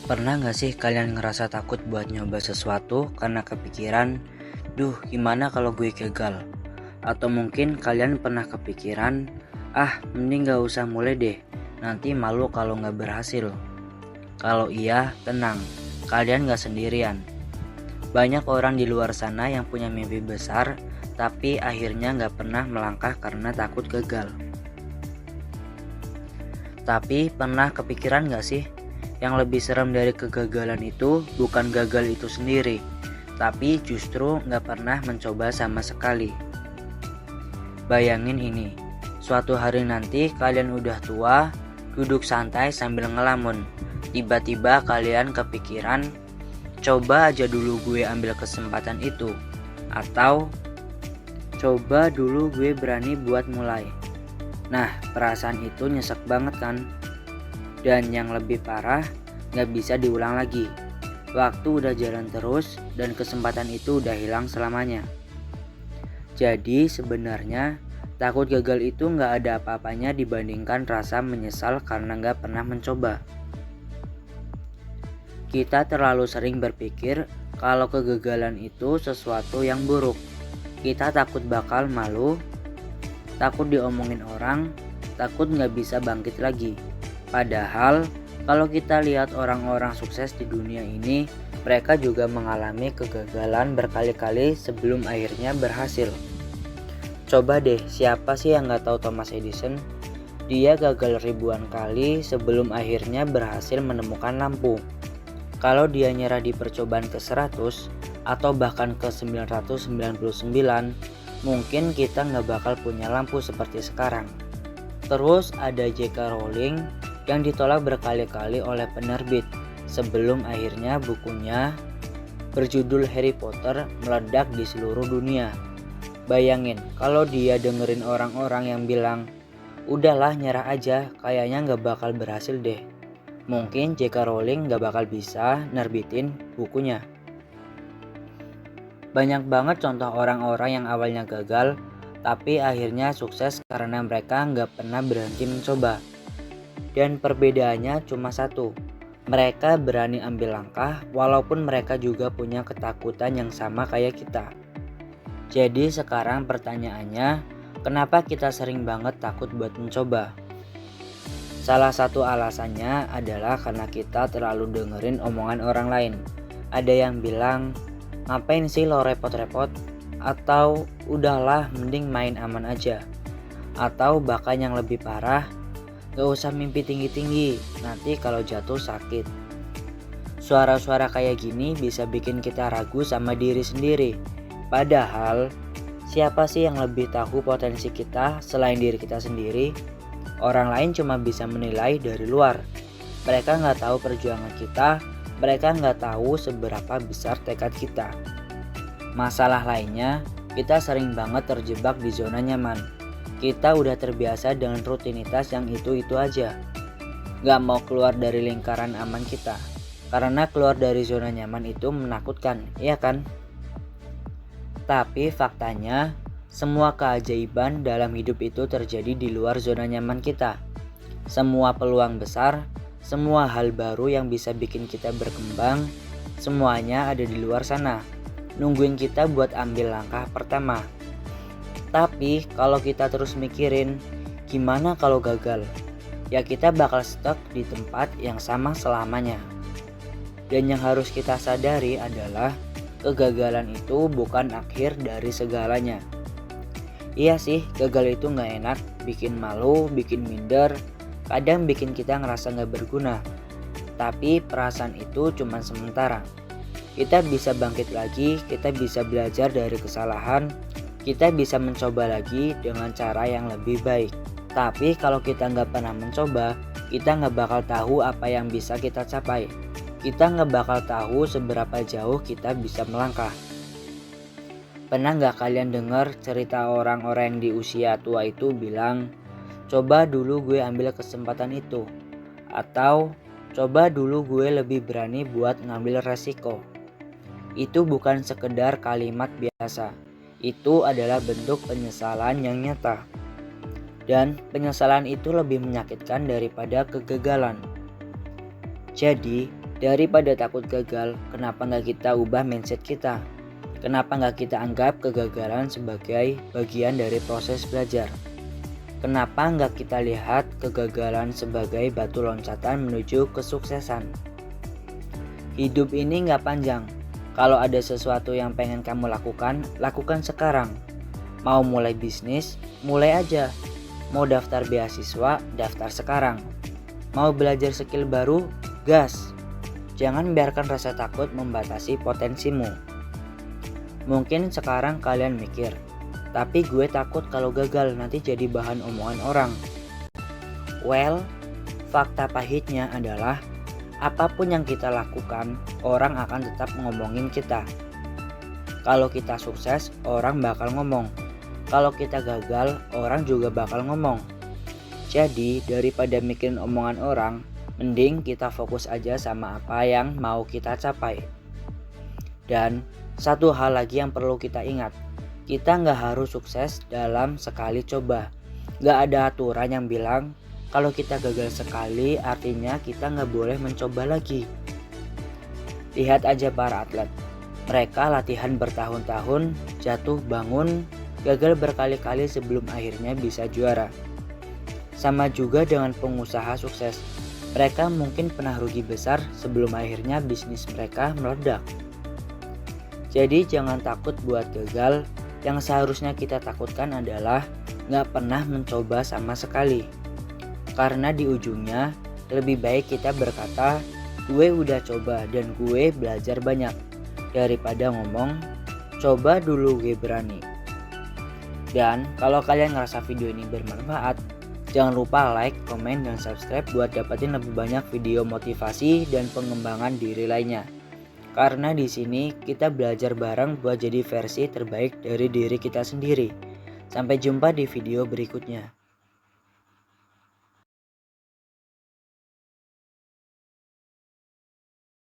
Pernah gak sih kalian ngerasa takut buat nyoba sesuatu karena kepikiran, duh gimana kalau gue gagal? Atau mungkin kalian pernah kepikiran, mending gak usah mulai deh, nanti malu kalau gak berhasil. Kalau iya, tenang, kalian gak sendirian. Banyak orang di luar sana yang punya mimpi besar, tapi akhirnya gak pernah melangkah karena takut gagal. Tapi pernah kepikiran gak sih? Yang lebih serem dari kegagalan itu bukan gagal itu sendiri, tapi justru gak pernah mencoba sama sekali. Bayangin ini, suatu hari nanti kalian udah tua, duduk santai sambil ngelamun. Tiba-tiba kalian kepikiran, coba aja dulu gue ambil kesempatan itu. Atau, coba dulu gue berani buat mulai. Nah, perasaan itu nyesek banget kan? Dan yang lebih parah, gak bisa diulang lagi. Waktu udah jalan terus dan kesempatan itu udah hilang selamanya. Jadi sebenarnya takut gagal itu gak ada apa-apanya dibandingkan rasa menyesal karena gak pernah mencoba. Kita terlalu sering berpikir kalau kegagalan itu sesuatu yang buruk. Kita takut bakal malu, takut diomongin orang, takut gak bisa bangkit lagi. Padahal kalau kita lihat orang-orang sukses di dunia ini, mereka juga mengalami kegagalan berkali-kali sebelum akhirnya berhasil. Coba deh, siapa sih yang gak tahu Thomas Edison? Dia gagal ribuan kali sebelum akhirnya berhasil menemukan lampu. Kalau dia nyerah di percobaan ke-100 atau bahkan ke-999, mungkin kita gak bakal punya lampu seperti sekarang. Terus ada J.K. Rowling yang ditolak berkali-kali oleh penerbit sebelum akhirnya bukunya berjudul Harry Potter meledak di seluruh dunia. Bayangin kalau dia dengerin orang-orang yang bilang, udahlah nyerah aja, kayaknya gak bakal berhasil deh. Mungkin J.K. Rowling gak bakal bisa nerbitin bukunya. Banyak banget contoh orang-orang yang awalnya gagal tapi akhirnya sukses karena mereka gak pernah berhenti mencoba. Dan perbedaannya cuma satu, mereka berani ambil langkah walaupun mereka juga punya ketakutan yang sama kayak kita. Jadi sekarang pertanyaannya, kenapa kita sering banget takut buat mencoba? Salah satu alasannya adalah karena kita terlalu dengerin omongan orang lain. Ada yang bilang, ngapain sih lo repot-repot? Atau udahlah mending main aman aja. Atau bahkan yang lebih parah, gak usah mimpi tinggi-tinggi, nanti kalau jatuh sakit. Suara-suara kayak gini bisa bikin kita ragu sama diri sendiri. Padahal, siapa sih yang lebih tahu potensi kita selain diri kita sendiri? Orang lain cuma bisa menilai dari luar. Mereka gak tahu perjuangan kita, mereka gak tahu seberapa besar tekad kita. Masalah lainnya, kita sering banget terjebak di zona nyaman. Kita udah terbiasa dengan rutinitas yang itu-itu aja. Gak mau keluar dari lingkaran aman kita. Karena keluar dari zona nyaman itu menakutkan, iya kan? Tapi faktanya, semua keajaiban dalam hidup itu terjadi di luar zona nyaman kita. Semua peluang besar, semua hal baru yang bisa bikin kita berkembang, semuanya ada di luar sana. Nungguin kita buat ambil langkah pertama. Tapi kalau kita terus mikirin gimana kalau gagal, ya kita bakal stuck di tempat yang sama selamanya. Dan yang harus kita sadari adalah kegagalan itu bukan akhir dari segalanya. Iya sih, gagal itu gak enak, bikin malu, bikin minder, kadang bikin kita ngerasa gak berguna. Tapi perasaan itu cuma sementara. Kita bisa bangkit lagi, kita bisa belajar dari kesalahan, kita bisa mencoba lagi dengan cara yang lebih baik. Tapi kalau kita nggak pernah mencoba, kita nggak bakal tahu apa yang bisa kita capai. Kita nggak bakal tahu seberapa jauh kita bisa melangkah. Pernah nggak kalian dengar cerita orang-orang yang di usia tua itu bilang, coba dulu gue ambil kesempatan itu. Atau, coba dulu gue lebih berani buat ngambil resiko. Itu bukan sekedar kalimat biasa. Itu adalah bentuk penyesalan yang nyata. Dan penyesalan itu lebih menyakitkan daripada kegagalan. Jadi, Daripada takut gagal, kenapa nggak kita ubah mindset kita? Kenapa nggak kita anggap kegagalan sebagai bagian dari proses belajar? Kenapa nggak kita lihat kegagalan sebagai batu loncatan menuju kesuksesan? Hidup ini nggak panjang. Kalau ada sesuatu yang pengen kamu lakukan, lakukan sekarang. Mau mulai bisnis, mulai aja. Mau daftar beasiswa, daftar sekarang. Mau belajar skill baru, gas. Jangan biarkan rasa takut membatasi potensimu. Mungkin sekarang kalian mikir, tapi gue takut kalau gagal nanti jadi bahan omongan orang. Well, fakta pahitnya adalah apapun yang kita lakukan, orang akan tetap ngomongin kita. Kalau kita sukses, orang bakal ngomong. Kalau kita gagal, orang juga bakal ngomong. Jadi, daripada mikirin omongan orang, mending kita fokus aja sama apa yang mau kita capai. Dan satu hal lagi yang perlu kita ingat, kita nggak harus sukses dalam sekali coba. Nggak ada aturan yang bilang kalau kita gagal sekali artinya kita nggak boleh mencoba lagi. Lihat aja para atlet, mereka latihan bertahun-tahun, jatuh bangun, gagal berkali-kali sebelum akhirnya bisa juara. Sama juga dengan pengusaha sukses, mereka mungkin pernah rugi besar sebelum akhirnya bisnis mereka meledak. Jadi jangan takut buat gagal, yang seharusnya kita takutkan adalah nggak pernah mencoba sama sekali. Karena di ujungnya lebih baik kita berkata, gue udah coba dan gue belajar banyak, daripada ngomong, coba dulu gue berani. Dan kalau kalian ngerasa video ini bermanfaat, jangan lupa like, komen, dan subscribe buat dapetin lebih banyak video motivasi dan pengembangan diri lainnya. Karena di sini kita belajar bareng buat jadi versi terbaik dari diri kita sendiri. Sampai jumpa di video berikutnya.